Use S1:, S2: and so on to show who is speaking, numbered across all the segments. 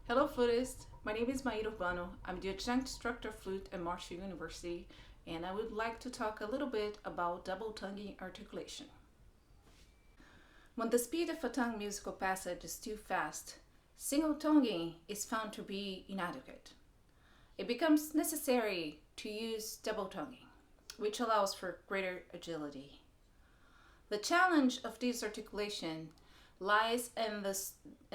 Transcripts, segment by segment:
S1: Hello flutists, my name is Maira Urbano. I'm the adjunct instructor of flute at Marshall University, and I would like to talk a little bit about double tonguing articulation. When the speed of a tongue musical passage is too fast, single tonguing is found to be inadequate. It becomes necessary to use double tonguing, which allows for greater agility. The challenge of this articulation lies in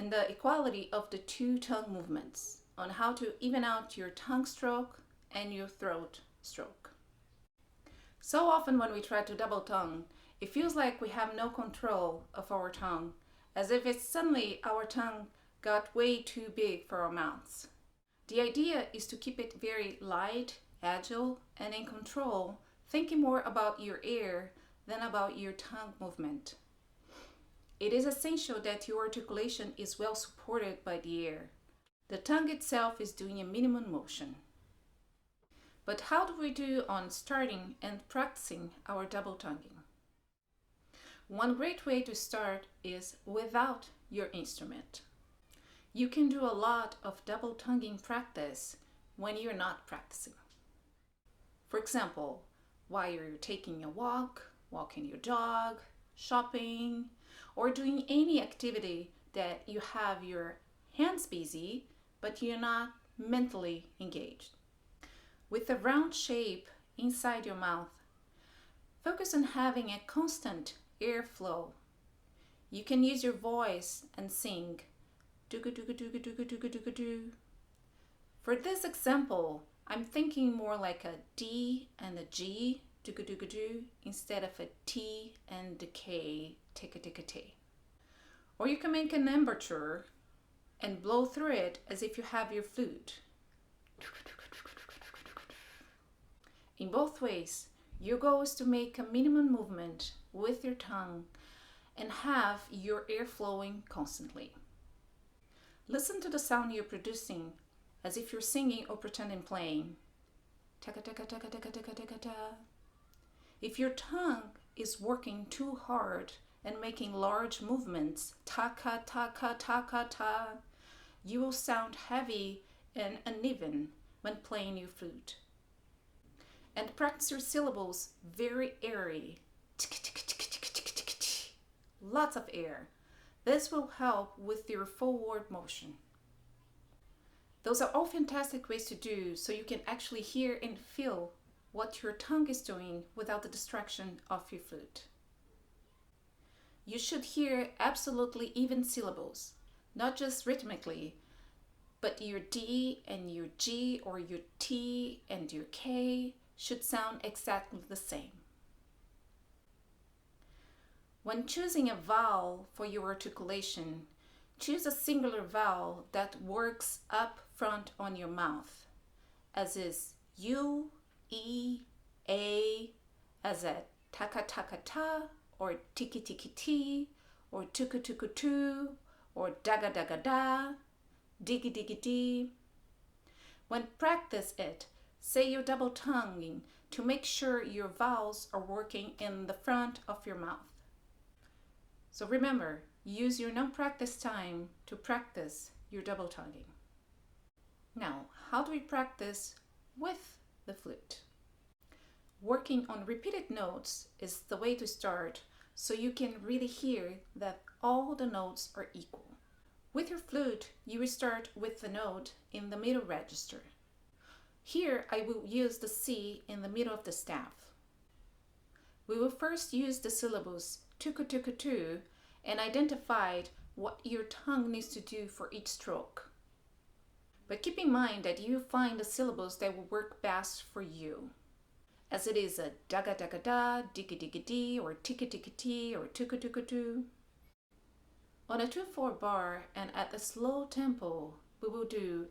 S1: the equality of the two tongue movements, on how to even out your tongue stroke and your throat stroke. So often when we try to double tongue, it feels like we have no control of our tongue, as if it's suddenly our tongue got way too big for our mouths. The idea is to keep it very light, agile, and in control, thinking more about your air than about your tongue movement. It is essential that your articulation is well supported by the air. The tongue itself is doing a minimum motion. But how do we do on starting and practicing our double tonguing? One great way to start is without your instrument. You can do a lot of double tonguing practice when you're not practicing. For example, while you're taking a walk, walking your dog, shopping, or doing any activity that you have your hands busy, but you're not mentally engaged. With a round shape inside your mouth, focus on having a constant airflow. You can use your voice and sing dooga dooga dooga dooga dooga dooga doo. For this example, I'm thinking more like a D and a G, dooga dooga doo, instead of a T and a K, ticka ticka tay. Or you can make an embouchure and blow through it as if you have your flute. In both ways, your goal is to make a minimum movement with your tongue and have your air flowing constantly. Listen to the sound you're producing as if you're singing or pretending playing. Taka taka taka taka taka taka ta. If your tongue is working too hard and making large movements, taka taka taka ta, you will sound heavy and uneven when playing your flute. And practice your syllables very airy. Lots of air. This will help with your forward motion. Those are all fantastic ways to do so you can actually hear and feel what your tongue is doing without the distraction of your flute. You should hear absolutely even syllables, not just rhythmically, but your D and your G or your T and your K should sound exactly the same. When choosing a vowel for your articulation, choose a singular vowel that works up front on your mouth, as is U, E, A, as at taka taka ta, or tiki tiki ti, or tuku tuku tu, or daga daga da, diggy diggy dee. When practice it, say your double tonguing to make sure your vowels are working in the front of your mouth. So remember, use your non-practice time to practice your double tonguing. Now, how do we practice with the flute? Working on repeated notes is the way to start so you can really hear that all the notes are equal. With your flute, you will start with the note in the middle register. Here, I will use the C in the middle of the staff. We will first use the syllables tuku tuku tu and identify what your tongue needs to do for each stroke. But keep in mind that you find the syllables that will work best for you, as it is a daga daga da, diggy diggy dee, or tiki tiki ti, or tuku tuku tu. On a 2/4 bar and at a slow tempo, we will do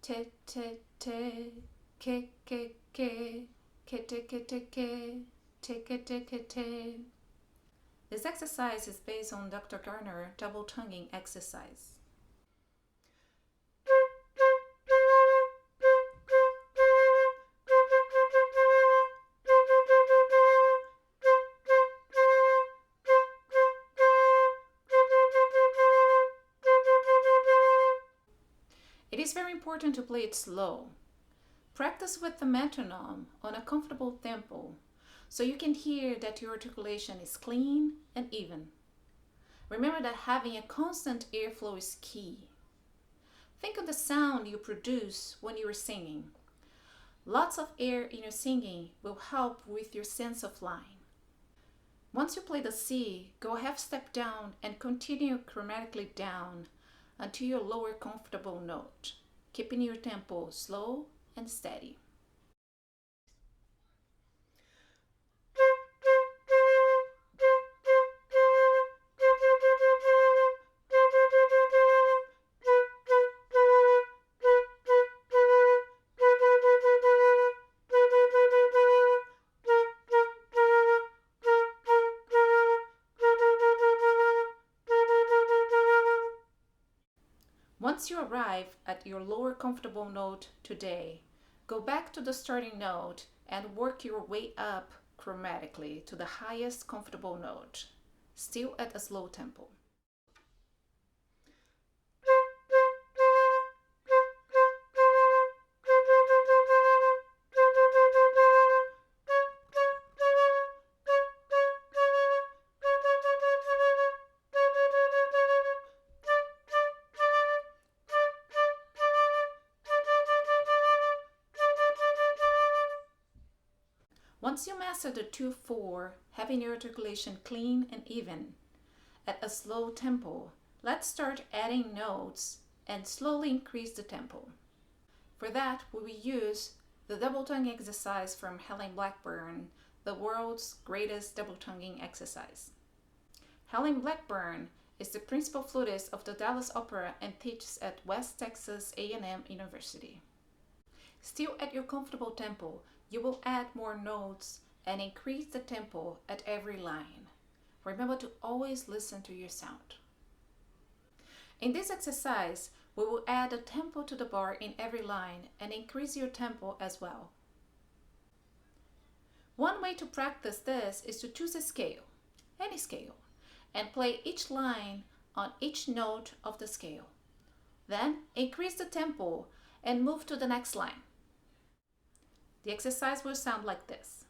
S1: te te te, ke ke ke, ke te ke te ke, te ke te ke te. This exercise is based on Dr. Garner double tonguing exercise. It is very important to play it slow. Practice with the metronome on a comfortable tempo so you can hear that your articulation is clean and even. Remember that having a constant airflow is key. Think of the sound you produce when you are singing. Lots of air in your singing will help with your sense of line. Once you play the C, go a half step down and continue chromatically down until your lower comfortable note, keeping your tempo slow and steady. Once you arrive at your lower comfortable note today, go back to the starting note and work your way up chromatically to the highest comfortable note, still at a slow tempo. Once you master the 2-4, having your articulation clean and even, at a slow tempo, let's start adding notes and slowly increase the tempo. For that, we will use the double tongue exercise from Helen Blackburn, the world's greatest double tonguing exercise. Helen Blackburn is the principal flutist of the Dallas Opera and teaches at West Texas A&M University. Still at your comfortable tempo, you will add more notes and increase the tempo at every line. Remember to always listen to your sound. In this exercise, we will add a tempo to the bar in every line and increase your tempo as well. One way to practice this is to choose a scale, any scale, and play each line on each note of the scale. Then increase the tempo and move to the next line. The exercise will sound like this.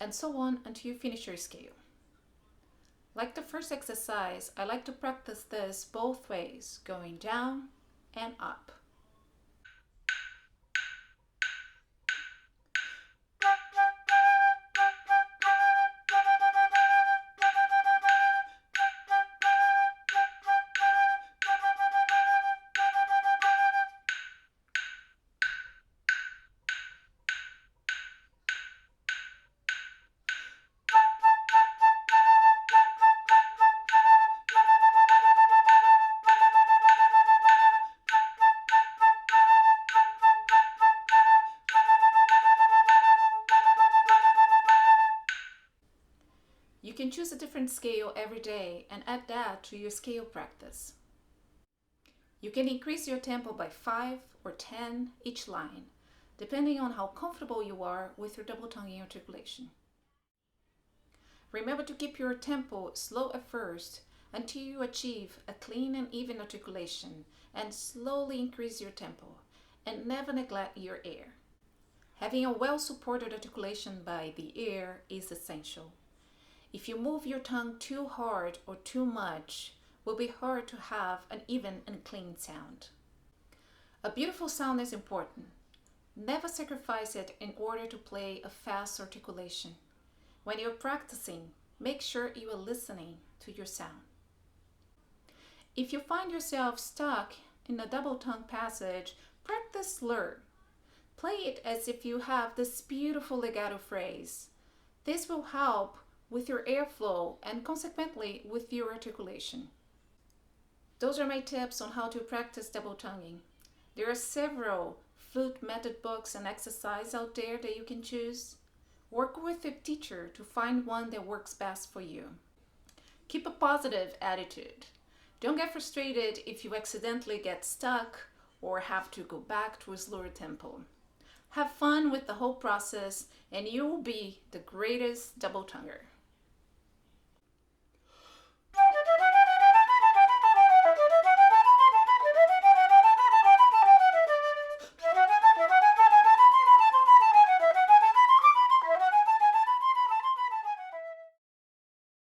S1: And so on until you finish your scale. Like the first exercise, I like to practice this both ways, going down and up. You can choose a different scale every day and add that to your scale practice. You can increase your tempo by 5 or 10 each line, depending on how comfortable you are with your double tonguing articulation. Remember to keep your tempo slow at first until you achieve a clean and even articulation, and slowly increase your tempo, and never neglect your air. Having a well-supported articulation by the air is essential. If you move your tongue too hard or too much, it will be hard to have an even and clean sound. A beautiful sound is important. Never sacrifice it in order to play a fast articulation. When you're practicing, make sure you are listening to your sound. If you find yourself stuck in a double tongue passage, practice slur. Play it as if you have this beautiful legato phrase. This will help with your airflow and consequently with your articulation. Those are my tips on how to practice double tonguing. There are several flute method books and exercises out there that you can choose. Work with a teacher to find one that works best for you. Keep a positive attitude. Don't get frustrated if you accidentally get stuck or have to go back to a slower tempo. Have fun with the whole process and you will be the greatest double tonguer.